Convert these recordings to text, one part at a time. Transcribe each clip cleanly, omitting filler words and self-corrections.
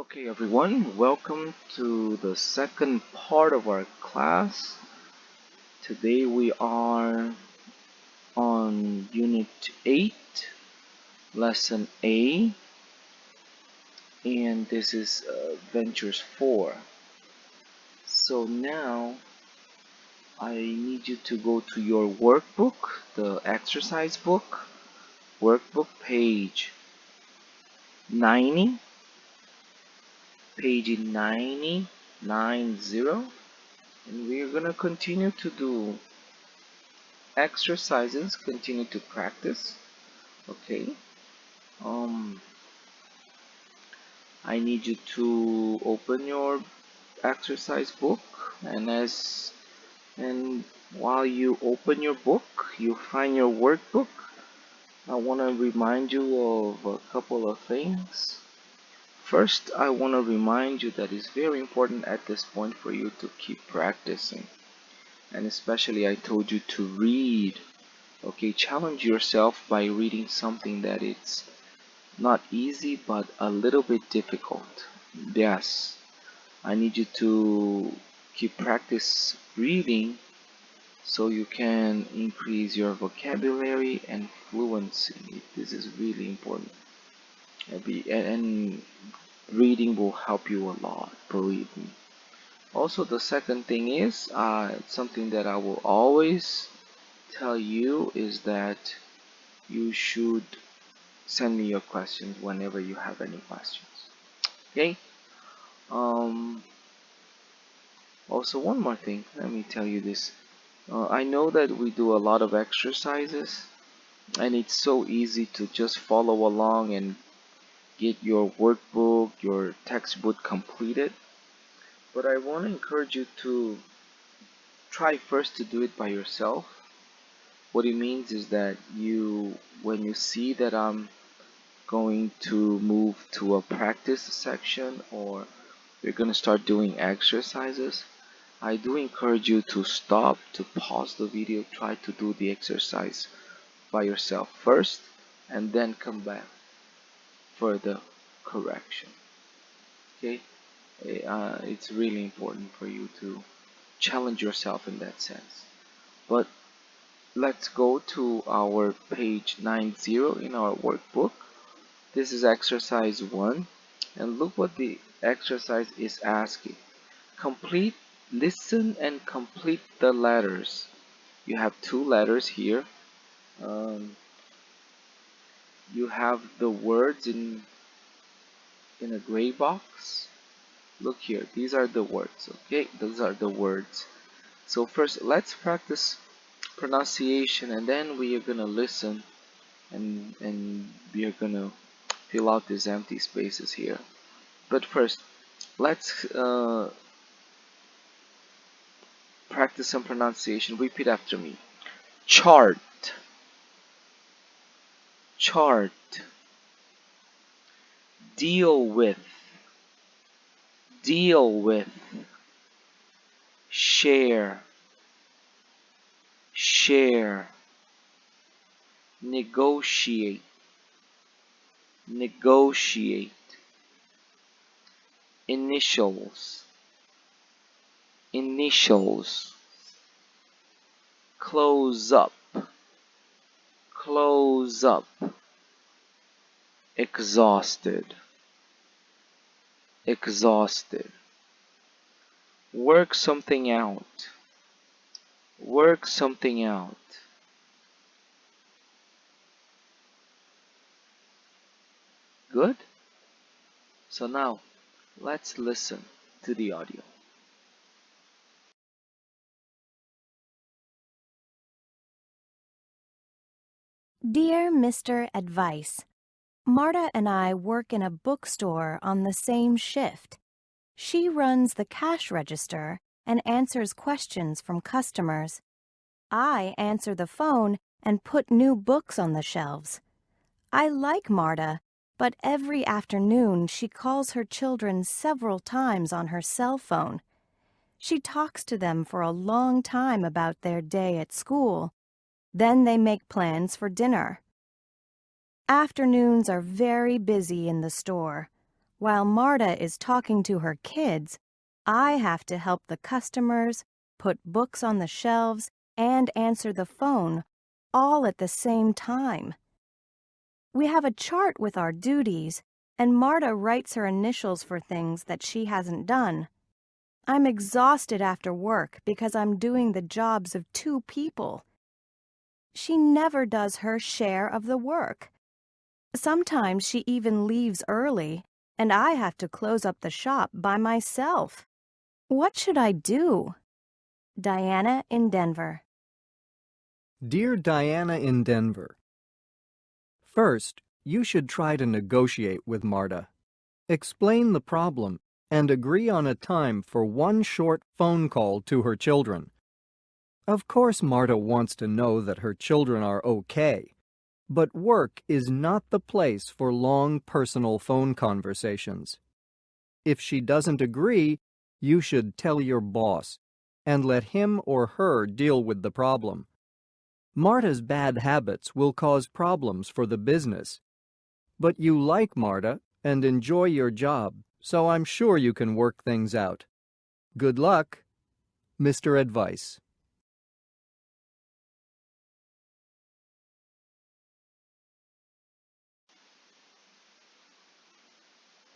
Okay, everyone, welcome to the second part of our class. Today we are on Unit 8, Lesson A, and this is Ventures 4. So now I need you to go to your workbook, the exercise book, workbook page 90, page 90, and we're gonna continue to do exercises, continue to practice. Okay, I need you to open your exercise book, and while you open your book, you find your workbook. I want to remind you of a couple of things. First, I want to remind you that it's very important at this point for you to keep practicing, and especially I told you to read. Okay, challenge yourself by reading something that it's not easy but a little bit difficult. Yes, I need you to keep practice reading so you can increase your vocabulary and fluency. This is really important. And reading will help you a lot, believe me. Also, the second thing is something that I will always tell you is that you should send me your questions whenever you have any questions. Okay? Um, Also, one more thing, let me tell you this. I know that we do a lot of exercises, and it's so easy to just follow along and get your workbook, your textbook completed. But I want to encourage you to try first to do it by yourself. What it means is that when you see that I'm going to move to a practice section or we're going to start doing exercises, I do encourage you to stop, to pause the video, try to do the exercise by yourself first, and then come back for the correction. Okay? It's really important for you to challenge yourself in that sense. But let's go to our page 90 in our workbook. This is exercise 1, and look what the exercise is asking. Listen and complete the letters. You have two letters here. You have the words in a gray box. Look here, these are the words. Okay, those are the words. So first, let's practice pronunciation, and then we are gonna listen, and we are gonna fill out these empty spaces here. But first, let's practice some pronunciation. Repeat after me. Chart, chart. Deal with, deal with. Share, share. Negotiate, negotiate. Initials, initials. Close up, close up. Exhausted, exhausted. Work something out, work something out. Good? So now, let's listen to the audio. Dear Mr. Advice, Marta and I work in a bookstore on the same shift. She runs the cash register and answers questions from customers. I answer the phone and put new books on the shelves. I like Marta, but every afternoon she calls her children several times on her cell phone. She talks to them for a long time about their day at school. Then they make plans for dinner. Afternoons are very busy in the store. While Marta is talking to her kids, I have to help the customers, put books on the shelves, and answer the phone, all at the same time. We have a chart with our duties, and Marta writes her initials for things that she hasn't done. I'm exhausted after work because I'm doing the jobs of 2 people. She never does her share of the work. Sometimes she even leaves early, and I have to close up the shop by myself. What should I do? Diana in Denver. Dear Diana in Denver, first, you should try to negotiate with Marta. Explain the problem and agree on a time for one short phone call to her children. Of course, Marta wants to know that her children are okay, but work is not the place for long personal phone conversations. If she doesn't agree, you should tell your boss and let him or her deal with the problem. Marta's bad habits will cause problems for the business. But you like Marta and enjoy your job, so I'm sure you can work things out. Good luck, Mr. Advice.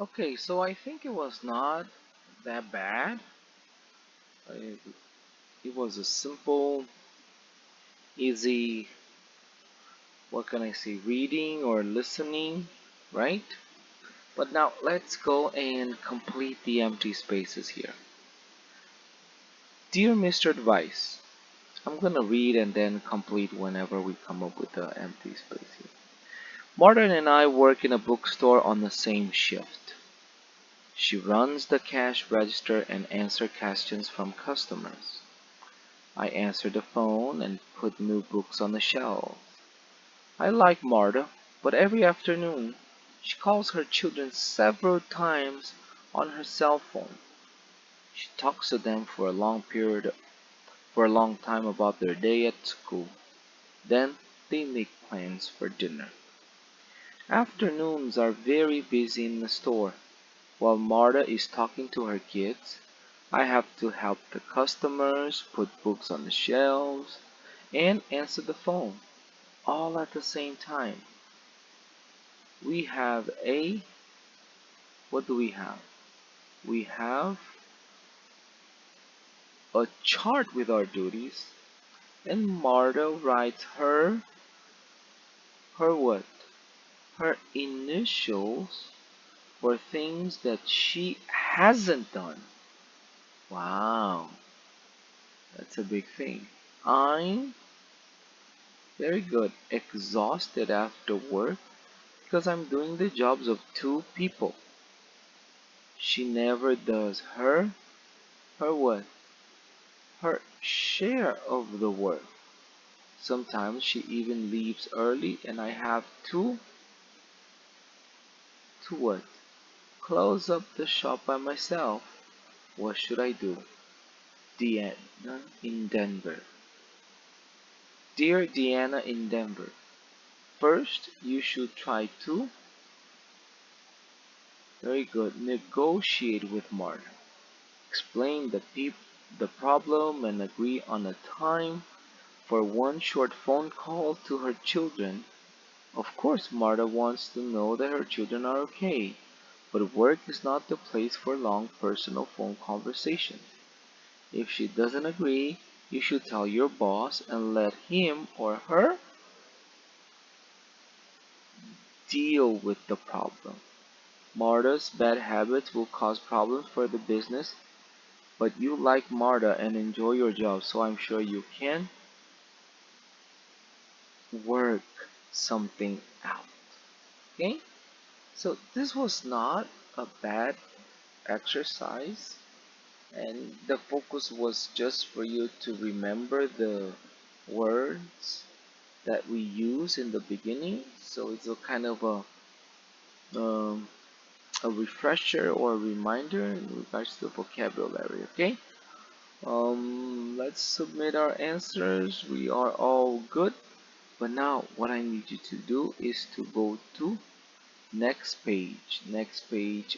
Okay, so I think it was not that bad. It, it was a simple, easy, what can I say, reading or listening, right? But now let's go and complete the empty spaces here. Dear Mr. Advice, I'm gonna read and then complete whenever we come up with the empty space here. Martin and I work in a bookstore on the same shift. She runs the cash register and answers questions from customers. I answer the phone and put new books on the shelf. I like Marta, but every afternoon she calls her children several times on her cell phone. She talks to them for a long time about their day at school. Then they make plans for dinner. Afternoons are very busy in the store. While Marta is talking to her kids, I have to help the customers, put books on the shelves, and answer the phone, all at the same time. We have what do we have? We have a chart with our duties, and Marta writes her what? Her initials for things that she hasn't done. Wow, that's a big thing. I'm very good, exhausted after work because I'm doing the jobs of 2 people. She never does her what? Her share of the work. Sometimes she even leaves early and I have to what? Close up the shop by myself. What should I do? Deanna in Denver. Dear Deanna in Denver, first you should try to, very good, negotiate with Marta. Explain the problem and agree on a time for one short phone call to her children. Of course, Marta wants to know that her children are okay, but work is not the place for long personal phone conversations. If she doesn't agree, you should tell your boss and let him or her deal with the problem. Marta's bad habits will cause problems for the business, but you like Marta and enjoy your job, so I'm sure you can work something out. Okay? So this was not a bad exercise, and the focus was just for you to remember the words that we use in the beginning. So it's a kind of a refresher or a reminder in regards to the vocabulary. Okay. Let's submit our answers. We are all good. But now what I need you to do is to go to next page. Next page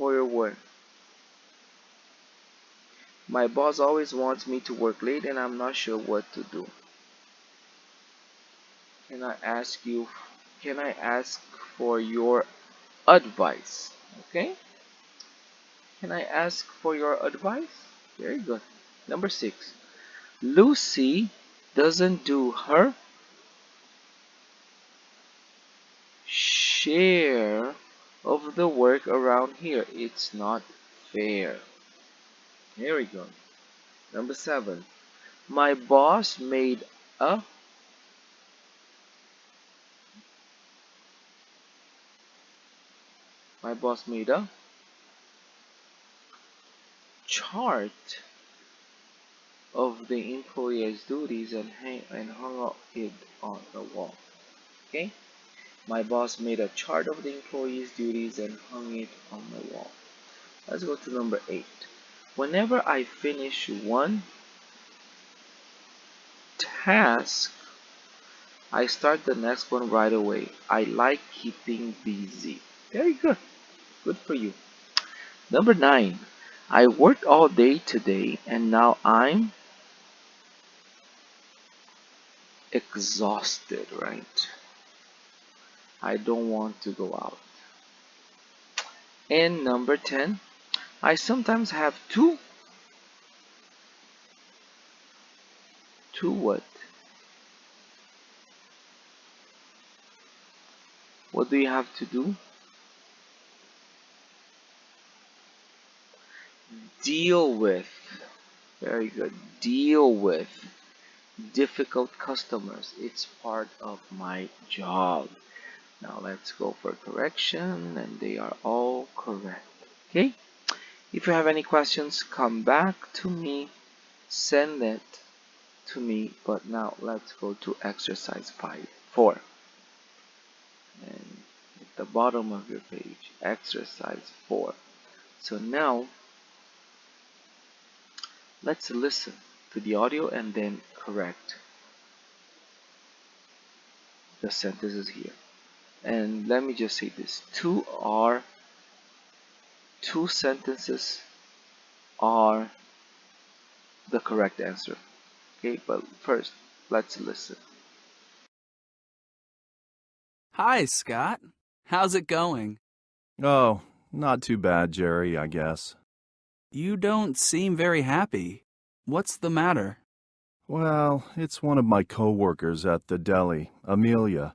for your work. My boss always wants me to work late and I'm not sure what to do. Can I ask you, can I ask for your advice? Okay? Can I ask for your advice? Very good. Number 6. Lucy doesn't do her share of the work around here. It's not fair. Here we go. Number 7. My boss made a my boss made a chart of the employee's duties and hung up it on the wall. Okay? My boss made a chart of the employee's duties and hung it on the wall. Let's go to number 8. Whenever I finish one task, I start the next one right away. I like keeping busy. Very good. Good for you. Number 9. I worked all day today and now I'm exhausted, right? I don't want to go out. And number 10. I sometimes have to what? What do you have to do? Deal with. Very good. Deal with difficult customers. It's part of my job. Now let's go for correction, and they are all correct. Okay? If you have any questions, come back to me, send it to me. But now let's go to exercise 4. And at the bottom of your page, exercise 4. So now let's listen to the audio and then correct the sentences here. And let me just say this. Two sentences are the correct answer. Okay, but first, let's listen. Hi, Scott. How's it going? Oh, not too bad, Jerry, I guess. You don't seem very happy. What's the matter? Well, it's one of my coworkers at the deli, Amelia.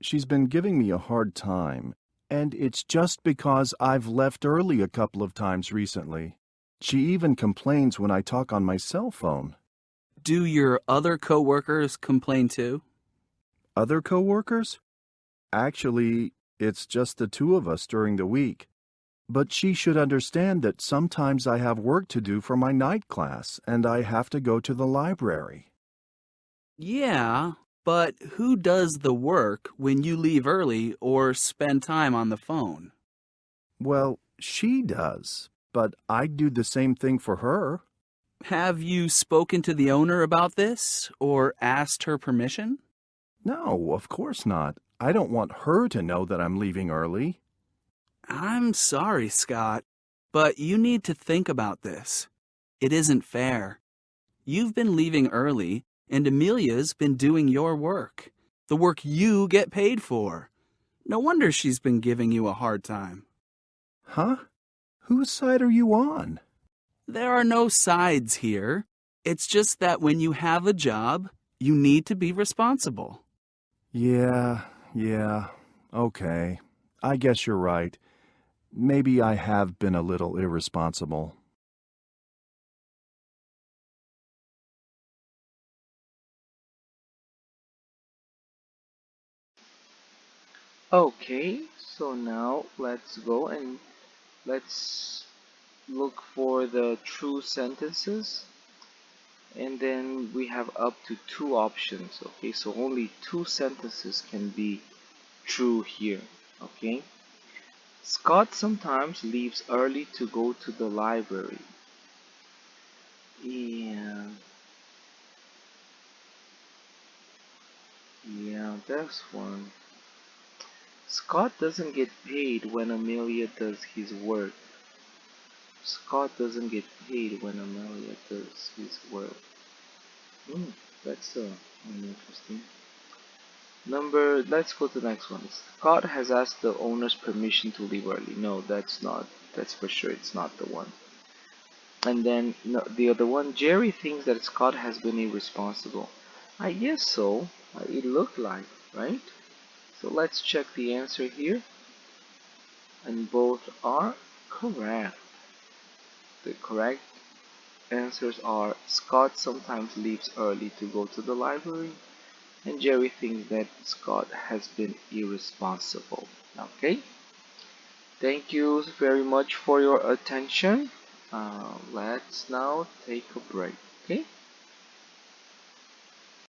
She's been giving me a hard time, and it's just because I've left early a couple of times recently. She even complains when I talk on my cell phone. Do your other coworkers complain too? Other coworkers? Actually, it's just the two of us during the week. But she should understand that sometimes I have work to do for my night class, and I have to go to the library. Yeah, but who does the work when you leave early or spend time on the phone? Well, she does, but I do the same thing for her. Have you spoken to the owner about this or asked her permission? No, of course not. I don't want her to know that I'm leaving early. I'm sorry, Scott, but you need to think about this. It isn't fair. You've been leaving early, and Amelia's been doing your work, the work you get paid for. No wonder she's been giving you a hard time. Huh? Whose side are you on? There are no sides here. It's just that when you have a job, you need to be responsible. Yeah, okay. I guess you're right. Maybe I have been a little irresponsible. Okay, so now let's go and let's look for the true sentences. And then we have up to 2 options. Okay, so only 2 sentences can be true here. Okay. Scott sometimes leaves early to go to the library. Yeah, that's one. Scott doesn't get paid when Amelia does his work. Scott doesn't get paid when Amelia does his work. That's interesting. Let's go to the next one. Scott has asked the owner's permission to leave early. No, that's not. That's for sure. It's not the one. And then no, the other one. Jerry thinks that Scott has been irresponsible. I guess so. It looked like, right? So let's check the answer here. And both are correct. The correct answers are Scott sometimes leaves early to go to the library, and Jerry thinks that Scott has been irresponsible. Okay, thank you very much for your attention. Let's now take a break. Okay.